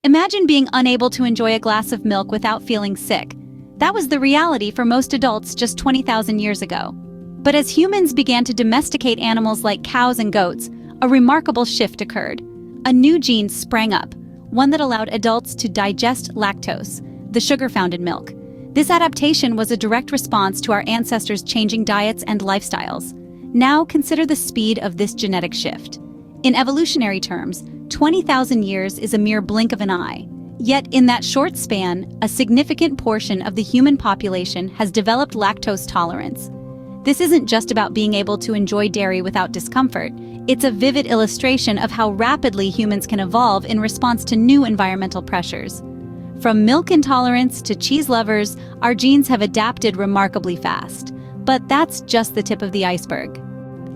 Imagine being unable to enjoy a glass of milk without feeling sick. That was the reality for most adults just 20,000 years ago. But as humans began to domesticate animals like cows and goats, a remarkable shift occurred. A new gene sprang up, one that allowed adults to digest lactose, the sugar found in milk. This adaptation was a direct response to our ancestors' changing diets and lifestyles. Now consider the speed of this genetic shift. In evolutionary terms, 20,000 years is a mere blink of an eye. Yet in that short span, a significant portion of the human population has developed lactose tolerance. This isn't just about being able to enjoy dairy without discomfort. It's a vivid illustration of how rapidly humans can evolve in response to new environmental pressures. From milk intolerance to cheese lovers, our genes have adapted remarkably fast. But that's just the tip of the iceberg.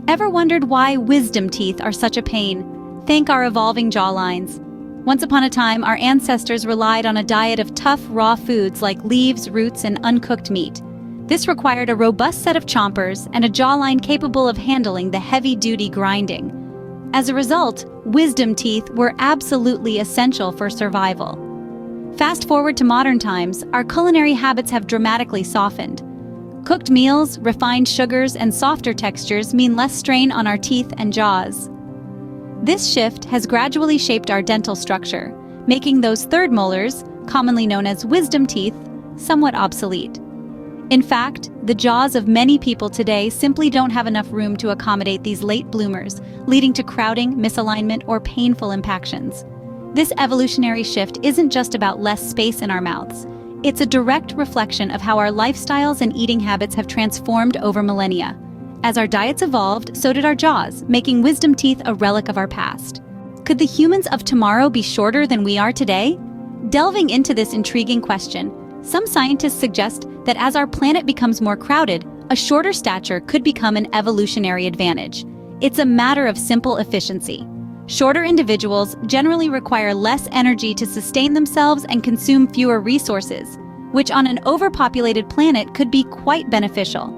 Ever wondered why wisdom teeth are such a pain? Thank our evolving jawlines. Once upon a time, our ancestors relied on a diet of tough, raw foods like leaves, roots, and uncooked meat. This required a robust set of chompers and a jawline capable of handling the heavy-duty grinding. As a result, wisdom teeth were absolutely essential for survival. Fast forward to modern times, our culinary habits have dramatically softened. Cooked meals, refined sugars, and softer textures mean less strain on our teeth and jaws. This shift has gradually shaped our dental structure, making those third molars, commonly known as wisdom teeth, somewhat obsolete. In fact, the jaws of many people today simply don't have enough room to accommodate these late bloomers, leading to crowding, misalignment, or painful impactions. This evolutionary shift isn't just about less space in our mouths. It's a direct reflection of how our lifestyles and eating habits have transformed over millennia. As our diets evolved, so did our jaws, making wisdom teeth a relic of our past. Could the humans of tomorrow be shorter than we are today? Delving into this intriguing question, some scientists suggest that as our planet becomes more crowded, a shorter stature could become an evolutionary advantage. It's a matter of simple efficiency. Shorter individuals generally require less energy to sustain themselves and consume fewer resources, which on an overpopulated planet could be quite beneficial.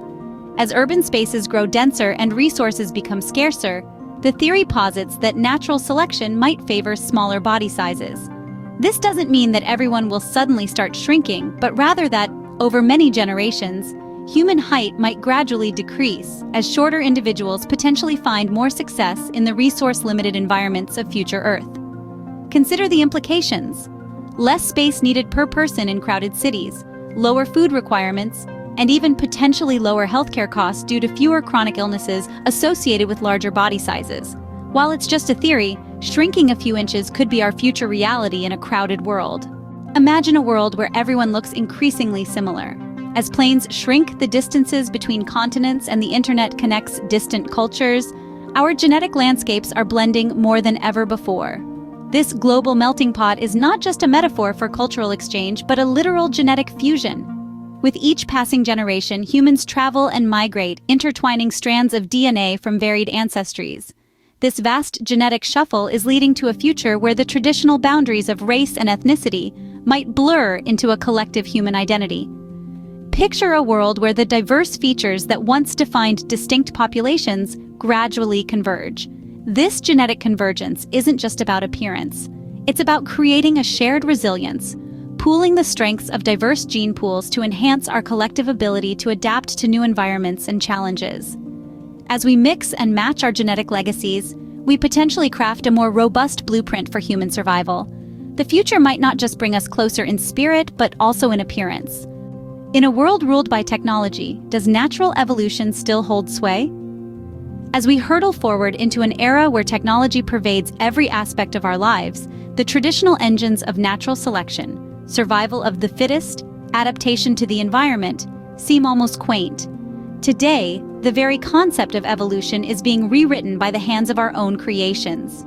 As urban spaces grow denser and resources become scarcer, the theory posits that natural selection might favor smaller body sizes. This doesn't mean that everyone will suddenly start shrinking, but rather that, over many generations, human height might gradually decrease as shorter individuals potentially find more success in the resource-limited environments of future Earth. Consider the implications. Less space needed per person in crowded cities, lower food requirements, and even potentially lower healthcare costs due to fewer chronic illnesses associated with larger body sizes. While it's just a theory, shrinking a few inches could be our future reality in a crowded world. Imagine a world where everyone looks increasingly similar. As planes shrink the distances between continents and the internet connects distant cultures, our genetic landscapes are blending more than ever before. This global melting pot is not just a metaphor for cultural exchange, but a literal genetic fusion. With each passing generation, humans travel and migrate, intertwining strands of DNA from varied ancestries. This vast genetic shuffle is leading to a future where the traditional boundaries of race and ethnicity might blur into a collective human identity. Picture a world where the diverse features that once defined distinct populations gradually converge. This genetic convergence isn't just about appearance. It's about creating a shared resilience, pooling the strengths of diverse gene pools to enhance our collective ability to adapt to new environments and challenges. As we mix and match our genetic legacies, we potentially craft a more robust blueprint for human survival. The future might not just bring us closer in spirit, but also in appearance. In a world ruled by technology, does natural evolution still hold sway? As we hurtle forward into an era where technology pervades every aspect of our lives, the traditional engines of natural selection, survival of the fittest, adaptation to the environment, seem almost quaint. Today, the very concept of evolution is being rewritten by the hands of our own creations.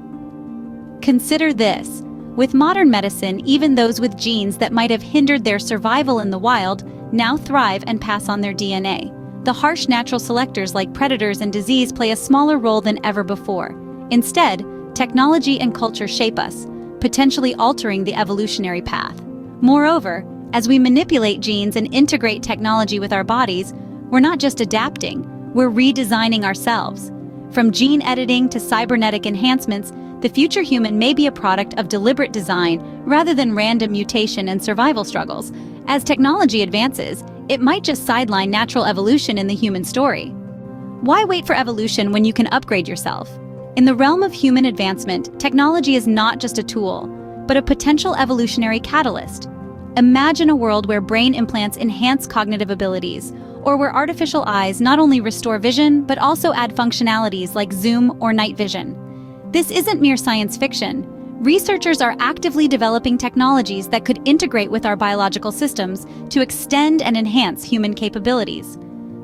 Consider this. With modern medicine, even those with genes that might have hindered their survival in the wild now thrive and pass on their DNA. The harsh natural selectors like predators and disease play a smaller role than ever before. Instead, technology and culture shape us, potentially altering the evolutionary path. Moreover, as we manipulate genes and integrate technology with our bodies, we're not just adapting, we're redesigning ourselves. From gene editing to cybernetic enhancements, the future human may be a product of deliberate design rather than random mutation and survival struggles. As technology advances, it might just sideline natural evolution in the human story. Why wait for evolution when you can upgrade yourself? In the realm of human advancement, technology is not just a tool, but a potential evolutionary catalyst. Imagine a world where brain implants enhance cognitive abilities, or where artificial eyes not only restore vision, but also add functionalities like zoom or night vision. This isn't mere science fiction. Researchers are actively developing technologies that could integrate with our biological systems to extend and enhance human capabilities.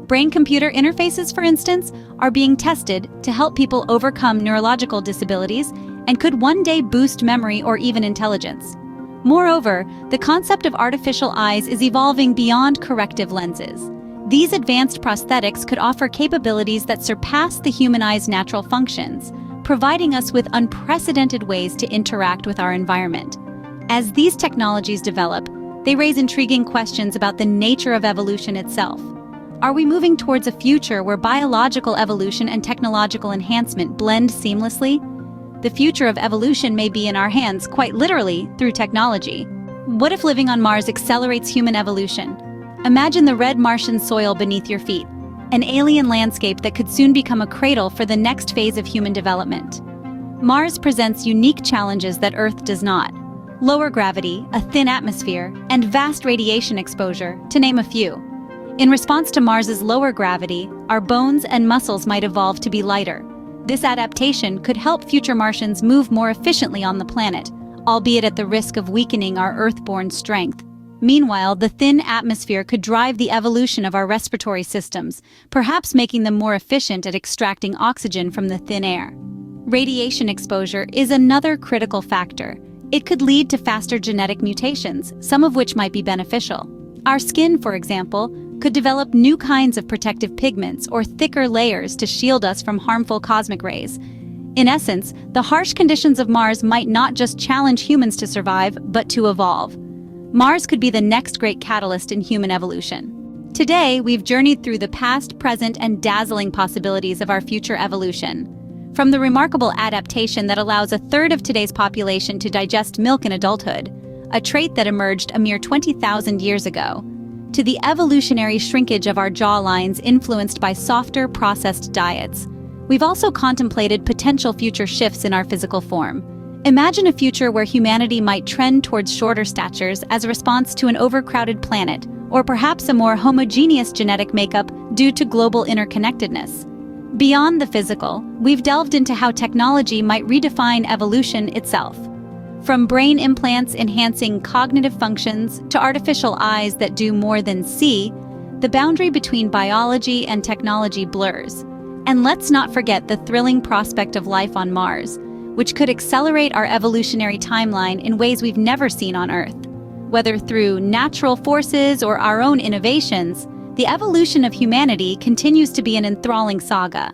Brain-computer interfaces, for instance, are being tested to help people overcome neurological disabilities and could one day boost memory or even intelligence. Moreover, the concept of artificial eyes is evolving beyond corrective lenses. These advanced prosthetics could offer capabilities that surpass the human eye's natural functions, providing us with unprecedented ways to interact with our environment. As these technologies develop, they raise intriguing questions about the nature of evolution itself. Are we moving towards a future where biological evolution and technological enhancement blend seamlessly? The future of evolution may be in our hands, quite literally, through technology. What if living on Mars accelerates human evolution? Imagine the red Martian soil beneath your feet, an alien landscape that could soon become a cradle for the next phase of human development. Mars presents unique challenges that Earth does not. Lower gravity, a thin atmosphere, and vast radiation exposure, to name a few. In response to Mars's lower gravity, our bones and muscles might evolve to be lighter. This adaptation could help future Martians move more efficiently on the planet, albeit at the risk of weakening our Earth-born strength. Meanwhile, the thin atmosphere could drive the evolution of our respiratory systems, perhaps making them more efficient at extracting oxygen from the thin air. Radiation exposure is another critical factor. It could lead to faster genetic mutations, some of which might be beneficial. Our skin, for example, could develop new kinds of protective pigments or thicker layers to shield us from harmful cosmic rays. In essence, the harsh conditions of Mars might not just challenge humans to survive, but to evolve. Mars could be the next great catalyst in human evolution. Today, we've journeyed through the past, present, and dazzling possibilities of our future evolution. From the remarkable adaptation that allows a third of today's population to digest milk in adulthood, a trait that emerged a mere 20,000 years ago, to the evolutionary shrinkage of our jawlines influenced by softer, processed diets, we've also contemplated potential future shifts in our physical form. Imagine a future where humanity might trend towards shorter statures as a response to an overcrowded planet, or perhaps a more homogeneous genetic makeup due to global interconnectedness. Beyond the physical, we've delved into how technology might redefine evolution itself. From brain implants enhancing cognitive functions to artificial eyes that do more than see, the boundary between biology and technology blurs. And let's not forget the thrilling prospect of life on Mars, which could accelerate our evolutionary timeline in ways we've never seen on Earth. Whether through natural forces or our own innovations, the evolution of humanity continues to be an enthralling saga.